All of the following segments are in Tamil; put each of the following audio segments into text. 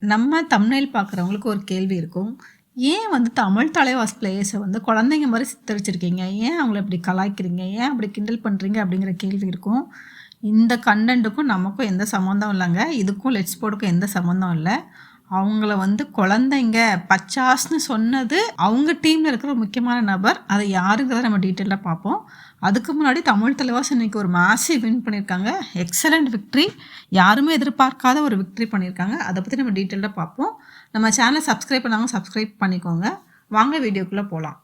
நம்ம தம்ப்நெயில் பார்க்குறவங்களுக்கு ஒரு கேள்வி இருக்கும். ஏன் வந்து தமிழ் தலைவாஸ் பிளேயர்ஸ வந்து குழந்தைங்க மாரி சித்தரிச்சிருக்கீங்க? ஏன் அவங்கள இப்படி கலாய்க்கிறீங்க? ஏன் அப்படி கிண்டல் பண்றீங்க? அப்படிங்கிற கேள்வி இருக்கும். இந்த கன்டென்ட்டுக்கும் நமக்கும் எந்த சம்மந்தம் இல்லங்க. இதுக்கும் லெட்ஸ் ஸ்போர்ட்க்கும் எந்த சம்மந்தம் இல்ல. அவங்கள வந்து குழந்தைங்க, பச்சாஸ்ன்னு சொன்னது அவங்க டீம்ல இருக்கிற ஒரு முக்கியமான நபர். அது யாருங்கிறத நம்ம டீட்டெயிலா பார்ப்போம். அதுக்கு முன்னாடி தமிழ் தலைவாஸ் இன்னைக்கு ஒரு மேசிவ் வின் பண்ணியிருக்காங்க. Excellent victory. யாருமே எதிர்பார்க்காத ஒரு விக்டரி பண்ணியிருக்காங்க. அத பத்தி நம்ம டீட்டெயிலா பார்ப்போம். நம்ம சேனல சப்ஸ்கிரைப் பண்ணாதவங்க சப்ஸ்கிரைப் பண்ணிக்கோங்க. வாங்க வீடியோக்குள்ள போலாம்.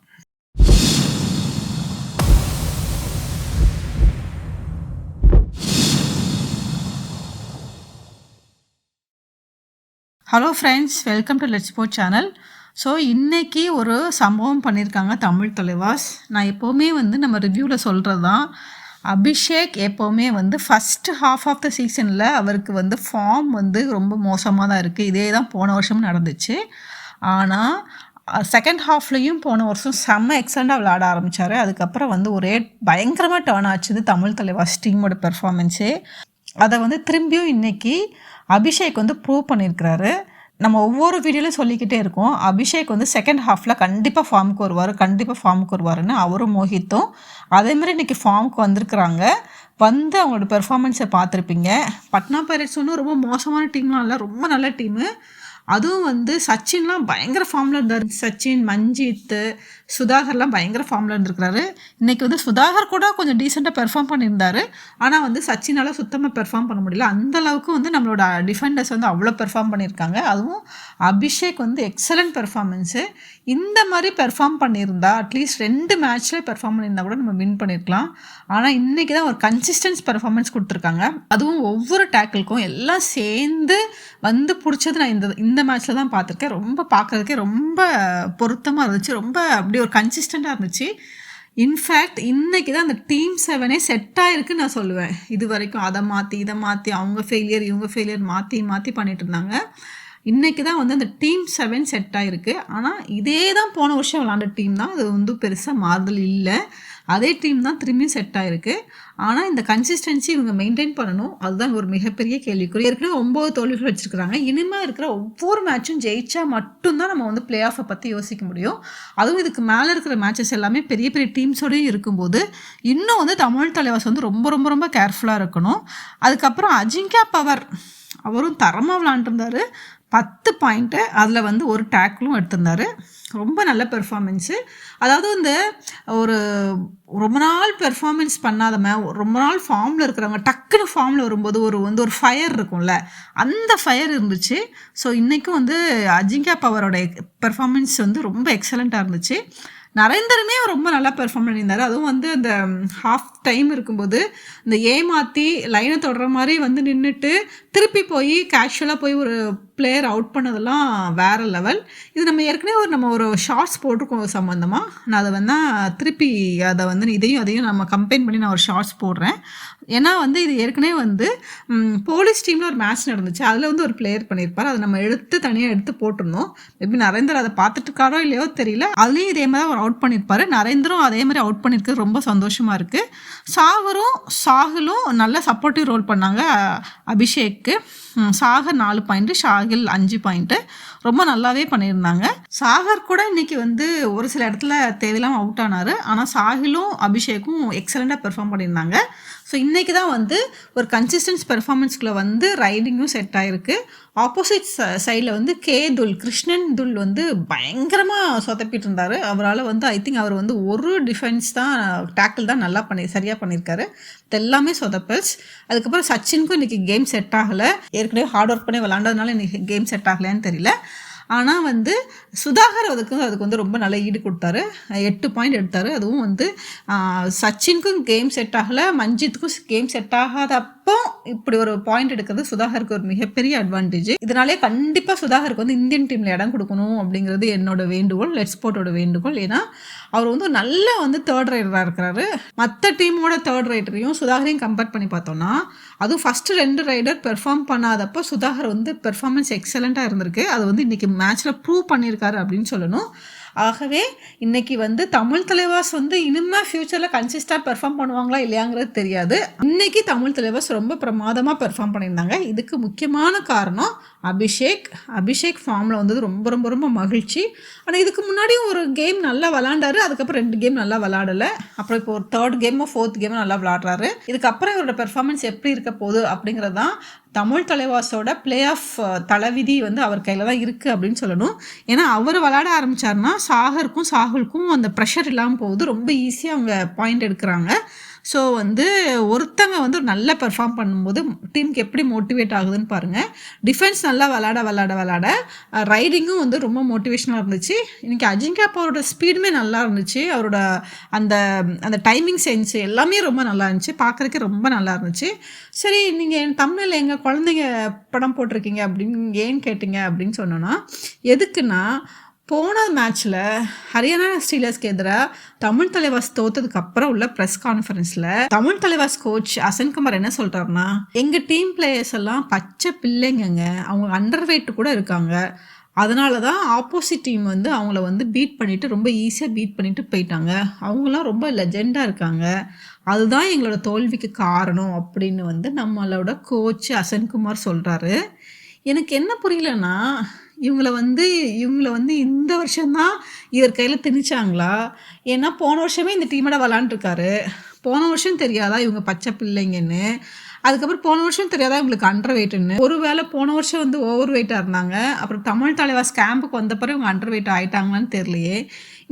Hello friends, welcome to let's sport channel. So இன்னைக்கு ஒரு சம்பவம் பண்ணியிருக்காங்க தமிழ் தலைவாஸ். நான் எப்போவுமே வந்து நம்ம ரிவ்யூவில் சொல்கிறது தான். அபிஷேக் எப்போவுமே வந்து ஃபஸ்ட் ஹாஃப் ஆஃப் த சீசனில் அவருக்கு வந்து ஃபார்ம் வந்து ரொம்ப மோசமாக தான் இருக்குது. இதே தான் போன வருஷமும் நடந்துச்சு. ஆனால் செகண்ட் ஹாஃப்லேயும் போன வருஷம் செம்ம எக்ஸலண்ட்டாக விளையாட ஆரம்பித்தார். அதுக்கப்புறம் வந்து ஒரே பயங்கரமாக டேர்ன் ஆச்சுது தமிழ் தலைவாஸ் டீமோட பெர்ஃபார்மன்ஸே. அதை வந்து திரும்பியும் இன்னைக்கு அபிஷேக் வந்து ப்ரூவ் பண்ணியிருக்கிறாரு. நம்ம ஒவ்வொரு வீடியோலையும் சொல்லிக்கிட்டே இருக்கோம், அபிஷேக் வந்து செகண்ட் ஹாஃபில் கண்டிப்பாக ஃபார்முக்கு வருவாருன்னு. அவரும் மோஹித்தும் அதேமாதிரி இன்றைக்கி ஃபார்முக்கு வந்திருக்கிறாங்க. வந்து அவங்களோட பெர்ஃபார்மன்ஸை பார்த்துருப்பீங்க. பட்னா பைரேட்ஸ் ஒன்றும் ரொம்ப மோசமான டீம்லாம் இல்லை, ரொம்ப நல்ல டீமு. அதுவும் வந்து சச்சின்லாம் பயங்கர ஃபார்மில் இருந்தார். சச்சின், மஞ்சித், சுதாகர்லாம் பயங்கர ஃபார்மில் இருந்திருக்கிறாரு. இன்றைக்கி வந்து சுதாகர் கூட கொஞ்சம் டீசெண்டாக பெர்ஃபார்ம் பண்ணியிருந்தார். ஆனால் வந்து சச்சினால் சுத்தமாக பெர்ஃபார்ம் பண்ண முடியல. அந்தளவுக்கு வந்து நம்மளோட டிஃபெண்டர்ஸ் வந்து அவ்வளோ பெர்ஃபார்ம் பண்ணியிருக்காங்க. அதுவும் அபிஷேக் வந்து எக்ஸலண்ட் பெர்ஃபார்மன்ஸு. இந்த மாதிரி பெர்ஃபார்ம் பண்ணியிருந்தா அட்லீஸ்ட் 2 மேட்ச்சில் பெர்ஃபார்ம் பண்ணியிருந்தா கூட நம்ம வின் பண்ணியிருக்கலாம். ஆனால் இன்றைக்கி தான் ஒரு கன்சிஸ்டன்ஸ் பெர்ஃபார்மன்ஸ் கொடுத்துருக்காங்க. அதுவும் ஒவ்வொரு டேக்கிளுக்கும் எல்லாம் சேர்ந்து வந்து பிடிச்சது நான் இந்த மேட்ச்சில் தான் பார்த்துருக்கேன். ரொம்ப பார்க்குறதுக்கே ரொம்ப பொருத்தமாக இருந்துச்சு. ரொம்ப அப்படி ஒரு கன்சிஸ்டண்ட்டாக இருந்துச்சு. இன்ஃபேக்ட் இன்றைக்கி தான் அந்த டீம் 7 செட் ஆகிருக்குன்னு நான் சொல்லுவேன். இது வரைக்கும் அதை மாற்றி இதை மாற்றி அவங்க ஃபெயிலியர் இவங்க ஃபெயிலியர் மாற்றி பண்ணிட்டு இருந்தாங்க. இன்றைக்கி தான் வந்து அந்த டீம் 7 செட் ஆகிருக்கு. ஆனால் இதே தான் போன வருஷம் விளாண்ட டீம் தான். அது வந்து பெருசாக மாறுதல் இல்லை. அதே டீம் தான் திரும்பியும் செட் ஆகிருக்கு. ஆனால் இந்த கன்சிஸ்டன்சி இவங்க மெயின்டைன் பண்ணணும். அதுதான் ஒரு மிகப்பெரிய கேள்விக்குறி. ஏற்கனவே 9 தோல்விகள் வச்சுருக்கிறாங்க. இனிமேல் இருக்கிற ஒவ்வொரு மேட்சும் ஜெயிச்சா மட்டும்தான் நம்ம வந்து பிளே ஆஃபை பற்றி யோசிக்க முடியும். அதுவும் இதுக்கு மேலே இருக்கிற மேட்சஸ் எல்லாமே பெரிய பெரிய டீம்ஸோடையும் இருக்கும்போது இன்னும் வந்து தமிழ் தலைவாஸ் வந்து ரொம்ப ரொம்ப ரொம்ப கேர்ஃபுல்லாக இருக்கணும். அதுக்கப்புறம் அஜிங்கியா பவர் அவரும் தரமாக விளாண்டுருந்தார். 10 பாயிண்ட்டு, அதில் வந்து ஒரு டேக்கிளும் எடுத்திருந்தார். ரொம்ப நல்ல பெர்ஃபார்மன்ஸு. அதாவது வந்து ஒரு ரொம்ப நாள் பெர்ஃபார்மன்ஸ் ரொம்ப நாள் ஃபார்மில் இருக்கிறவங்க டக்குன்னு ஃபார்மில் வரும்போது ஒரு ஃபயர் இருக்கும்ல, அந்த ஃபயர் இருந்துச்சு. ஸோ இன்றைக்கும் வந்து அஜிங்கியா பவரோட பெர்ஃபார்மன்ஸ் வந்து ரொம்ப எக்ஸலண்ட்டாக இருந்துச்சு. நரேந்தருமே ரொம்ப நல்லா பெர்ஃபார்ம் பண்ணியிருந்தார். அதுவும் வந்து அந்த ஹாஃப் டைம் இருக்கும்போது இந்த ஏமாற்றி லைனை தொடர மாதிரி வந்து நின்றுட்டு திருப்பி போய் கேஷுவலாக போய் ஒரு பிளேயர் அவுட் பண்ணதெல்லாம் வேறு லெவல். இது நம்ம ஏற்கனவே நம்ம ஒரு ஷார்ட்ஸ் போட்டிருக்கோம் சம்மந்தமாக. நான் அதை வந்து திருப்பி அதை வந்து அதையும் நம்ம கம்பைன் பண்ணி நான் ஒரு ஷார்ட்ஸ் போடுறேன். ஏன்னா வந்து இது ஏற்கனவே வந்து போலீஸ் டீமில் ஒரு மேட்ச் நடந்துச்சு. அதில் வந்து ஒரு பிளேயர் பண்ணியிருப்பார். அதை நம்ம தனியாக எடுத்து போட்டிருந்தோம். மேபி நரேந்தர் அதை பார்த்துட்டு இருக்காரோ இல்லையோ தெரியல. அதுலேயும் இதே மாதிரி அவர் அவுட் பண்ணியிருப்பார். நரேந்தரும் அதே மாதிரி அவுட் பண்ணியிருக்கிறது ரொம்ப சந்தோஷமாக இருக்குது. சாகுலும் நல்ல சப்போர்ட்டிவ் ரோல் பண்ணாங்க அபிஷேக்கு. Sagar 4 point, Shakil 5 point. ரொம்ப நல்லாவே பண்ணியிருந்தாங்க. சாகர் கூட இன்றைக்கி வந்து ஒரு சில இடத்துல தேவையில்லாமல் அவுட் ஆனார். ஆனால் சாகிலும் அபிஷேக்கும் எக்ஸலண்ட்டாக பெர்ஃபார்ம் பண்ணியிருந்தாங்க. ஸோ இன்றைக்கி தான் வந்து ஒரு கன்சிஸ்டன்ஸ் பெர்ஃபார்மன்ஸ்குள்ளே வந்து ரைடிங்கும் செட் ஆகிருக்கு. ஆப்போசிட் சைடில் வந்து கிருஷ்ணன் துல் வந்து பயங்கரமாக சொதப்பிட்டு இருந்தார். அவரால் வந்து ஐ திங்க் அவர் வந்து ஒரு டிஃபென்ஸ் தான், டேக்கிள் தான் நல்லா சரியாக பண்ணியிருக்காரு. இது எல்லாமே சொதப்பல்ஸ். அதுக்கப்புறம் சச்சினுக்கும் இன்றைக்கி கேம் செட் ஆகலை. ஏற்கனவே ஹார்ட் ஒர்க் பண்ணி விளாண்டதுனால இன்றைக்கி கேம் செட் ஆகலையான்னு தெரியல. ஆனால் வந்து சுதாகர் அதுக்கு வந்து ரொம்ப நல்ல ஈடு கொடுத்தாரு. 8 பாயிண்ட் எடுத்தார். அதுவும் வந்து சச்சினுக்கும் கேம் செட் ஆகலை, மஞ்சித்துக்கும் கேம் செட் ஆகாதப்போ இப்படி ஒரு பாயிண்ட் எடுக்கிறது சுதாகருக்கு ஒரு மிகப்பெரிய அட்வான்டேஜ். இதனாலே கண்டிப்பாக சுதாகருக்கு வந்து இந்தியன் டீமில் இடம் கொடுக்கணும் அப்படிங்கிறது என்னோட வேண்டுகோள், லெட்ஸ் ஸ்போர்ட்டோட வேண்டுகோள். ஏன்னா அவர் வந்து நல்ல வந்து 3rd ரைடராக இருக்கிறாரு. மற்ற டீமோட 3rd ரைடரையும் சுதாகரையும் கம்பேர் பண்ணி பார்த்தோம்னா, அதுவும் ஃபஸ்ட்டு 2 ரைடர் பெர்ஃபார்ம் பண்ணாதப்போ சுதாகர் வந்து பெர்ஃபார்மன்ஸ் எக்ஸலண்ட்டாக இருந்திருக்கு. அது வந்து இன்றைக்கி மேட்ச்சில் ப்ரூவ் பண்ணியிருக்காரு அப்படின்னு சொல்லணும். ஆகவே இன்னைக்கு வந்து தமிழ் தலைவாஸ் வந்து இனிமே ஃபியூச்சரில் கன்சிஸ்டாக பெர்ஃபார்ம் பண்ணுவாங்களா இல்லையாங்கிறது தெரியாது. இன்னைக்கு தமிழ் தலைவாஸ் ரொம்ப பிரமாதமாக பெர்ஃபார்ம் பண்ணியிருந்தாங்க. இதுக்கு முக்கியமான காரணம் அபிஷேக் ஃபார்மில் வந்தது ரொம்ப ரொம்ப ரொம்ப மகிழ்ச்சி. ஆனால் இதுக்கு முன்னாடி ஒரு கேம் நல்லா விளாண்டாரு, அதுக்கப்புறம் 2 கேம் நல்லா விளாடலை, அப்புறம் இப்போ ஒரு 3rd கேமோ 4th கேமோ நல்லா விளாடுறாரு. இதுக்கப்புறம் இவரோட பெர்ஃபார்மன்ஸ் எப்படி இருக்க போகுது அப்படிங்கிறது தான் தமிழ் தலைவாஸோட பிளே ஆஃப் தலைவிதி வந்து அவர் கையில் தான் இருக்குது அப்படின்னு சொல்லணும். ஏன்னா அவர் விளாட ஆரம்பித்தார்னா சாகுலுக்கும் அந்த ப்ரெஷர் இல்லாமல் போகுது, ரொம்ப ஈஸியாக அவங்க பாயிண்ட் எடுக்கிறாங்க. ஸோ வந்து ஒருத்தங்க வந்து நல்ல பெர்ஃபார்ம் பண்ணும்போது டீமுக்கு எப்படி மோட்டிவேட் ஆகுதுன்னு பாருங்கள். டிஃபென்ஸ் நல்லா விளாட ரைடிங்கும் வந்து ரொம்ப மோட்டிவேஷனாக இருந்துச்சு. இன்றைக்கி அஜிங்கா அப்பாவோட ஸ்பீடுமே நல்லா இருந்துச்சு, அவரோட அந்த அந்த டைமிங் சென்ஸ் எல்லாமே ரொம்ப நல்லா இருந்துச்சு, பார்க்குறதுக்கு ரொம்ப நல்லா இருந்துச்சு. சரி, நீங்கள் என் தமிழில் எங்கள் குழந்தைங்க படம் போட்டிருக்கீங்க அப்படின்னு ஏன்னு கேட்டிங்க அப்படின்னு சொன்னோன்னா, எதுக்குன்னா போன மேட்ச்சில் ஹரியானா ஸ்டீலர்ஸ்க்கு எதிராக தமிழ் தலைவாஸ் தோத்ததுக்கு அப்புறம் உள்ள ப்ரெஸ் கான்ஃபரன்ஸில் தமிழ் தலைவாஸ் கோச் அசன்குமார் என்ன சொல்கிறாருன்னா, எங்கள் டீம் பிளேயர்ஸ் எல்லாம் பச்சை பிள்ளைங்கங்க, அவங்க அண்டர் வெயிட் கூட இருக்காங்க, அதனால தான் ஆப்போசிட் டீம் வந்து அவங்கள வந்து பீட் பண்ணிவிட்டு ரொம்ப ஈஸியாக பீட் பண்ணிவிட்டு போயிட்டாங்க, அவங்களாம் ரொம்ப லெஜெண்டாக இருக்காங்க, அதுதான் எங்களோட தோல்விக்கு காரணம் அப்படின்னு வந்து நம்மளோட கோச் அசன்குமார் சொல்கிறாரு. எனக்கு என்ன புரியலன்னா, இவங்கள வந்து இந்த வருஷம்தான் இவர் கையில் திணிச்சாங்களா? ஏன்னா போன வருஷமே இந்த டீமோட விளாண்டுருக்காரு. போன வருஷம் தெரியாதா இவங்க பச்சை பிள்ளைங்கன்னு? அதுக்கப்புறம் போன வருஷம் தெரியாதா இவங்களுக்கு அண்டர் வெயிட்டுன்னு? ஒருவேளை போன வருஷம் வந்து ஓவர் வெயிட்டாக இருந்தாங்க, அப்புறம் தமிழ் தலைவாஸ் கேம்புக்கு வந்த பிறகு இவங்க அண்டர் வெயிட் ஆகிட்டாங்களான்னு தெரியலையே.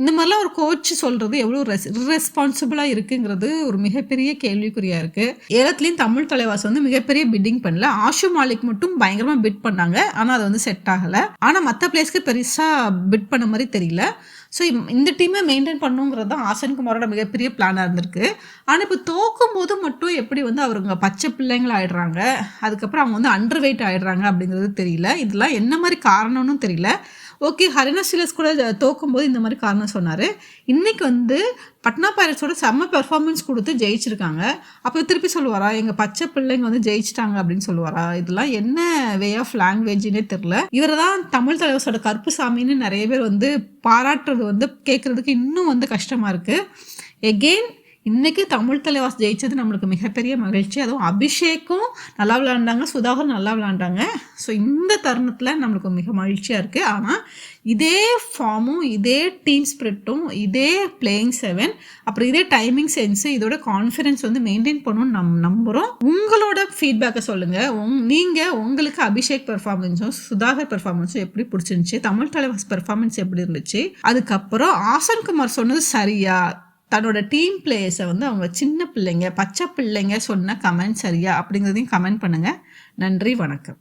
இந்த மாதிரிலாம் ஒரு கோச் சொல்கிறது எவ்வளோ இர்ரெஸ்பான்சிபிளாக இருக்குங்கிறது ஒரு மிகப்பெரிய கேள்விக்குறியாக இருக்குது. ஏலத்துலேயும் தமிழ் தலைவாஸ் வந்து மிகப்பெரிய பிட்டிங் பண்ணல, ஆஷு மாலிக் மட்டும் பயங்கரமாக பிட் பண்ணாங்க, ஆனால் அது வந்து செட் ஆகலை. ஆனால் மற்ற பிளேஸ்க்கு பெருசாக பிட் பண்ண மாதிரி தெரியல. ஸோ இந்த டீமை மெயின்டைன் பண்ணுங்கிறது தான் ஆசன்குமாரோட மிகப்பெரிய பிளானாக இருந்திருக்கு. ஆனால் இப்போ தோக்கும் போது மட்டும் எப்படி வந்து அவருங்க பச்சை பிள்ளைங்கள் ஆகிடுறாங்க, அதுக்கப்புறம் அவங்க வந்து அண்டர் வெயிட் ஆகிடுறாங்க அப்படிங்கிறது தெரியல. இதெல்லாம் என்ன மாதிரி காரணம்னு தெரியல. ஓகே, ஹரியானா ஸ்டீலர்ஸ் கூட தோக்கும்போது இந்த மாதிரி காரணம் சொன்னார். இன்றைக்கி வந்து பட்னா பைரட்ஸோட செம்ம பெர்ஃபார்மன்ஸ் கொடுத்து ஜெயிச்சிருக்காங்க. அப்போ திருப்பி சொல்லுவாரா எங்கள் பச்சை பிள்ளைங்க வந்து ஜெயிச்சிட்டாங்க அப்படின்னு சொல்லுவாரா? இதெல்லாம் என்ன வே ஆஃப் லாங்குவேஜ்னே தெரில. இவரை தான் தமிழ் தலைவரோட கருப்புசாமின்னு நிறைய பேர் வந்து பாராட்டுறது வந்து கேட்குறதுக்கு இன்னும் வந்து கஷ்டமாக இருக்குது. எகெயின் இன்றைக்கி தமிழ் தலைவாஸ் ஜெயித்தது நம்மளுக்கு மிகப்பெரிய மகிழ்ச்சி. அதுவும் அபிஷேக்கும் நல்லா விளாண்டாங்க, சுதாகர் நல்லா விளாண்டாங்க. ஸோ இந்த தருணத்தில் நம்மளுக்கு மிக மகிழ்ச்சியாக இருக்குது. ஆனால் இதே ஃபார்மும் இதே டீம் ஸ்பிரிட்டும் இதே பிளேயிங் 7 அப்புறம் இதே டைமிங் சென்ஸு இதோட கான்ஃபிடன்ஸ் வந்து மெயின்டைன் பண்ணணும்னு நம்புகிறோம். உங்களோட ஃபீட்பேக்கை சொல்லுங்கள். நீங்கள் உங்களுக்கு அபிஷேக் பெர்ஃபார்மன்ஸும் சுதாகர் பெர்ஃபார்மன்ஸும் எப்படி பிடிச்சிருந்துச்சி, தமிழ் தலைவாஸ் பெர்ஃபார்மன்ஸ் எப்படி இருந்துச்சு, அதுக்கப்புறம் ஆசன்குமார் சொன்னது சரியா, தன்னோட டீம் பிளேயர்ஸை வந்து அவங்க சின்ன பிள்ளைங்க பச்சை பிள்ளைங்க சொன்ன கமெண்ட் சரியா அப்படிங்கிறதையும் கமெண்ட் பண்ணுங்கள். நன்றி, வணக்கம்.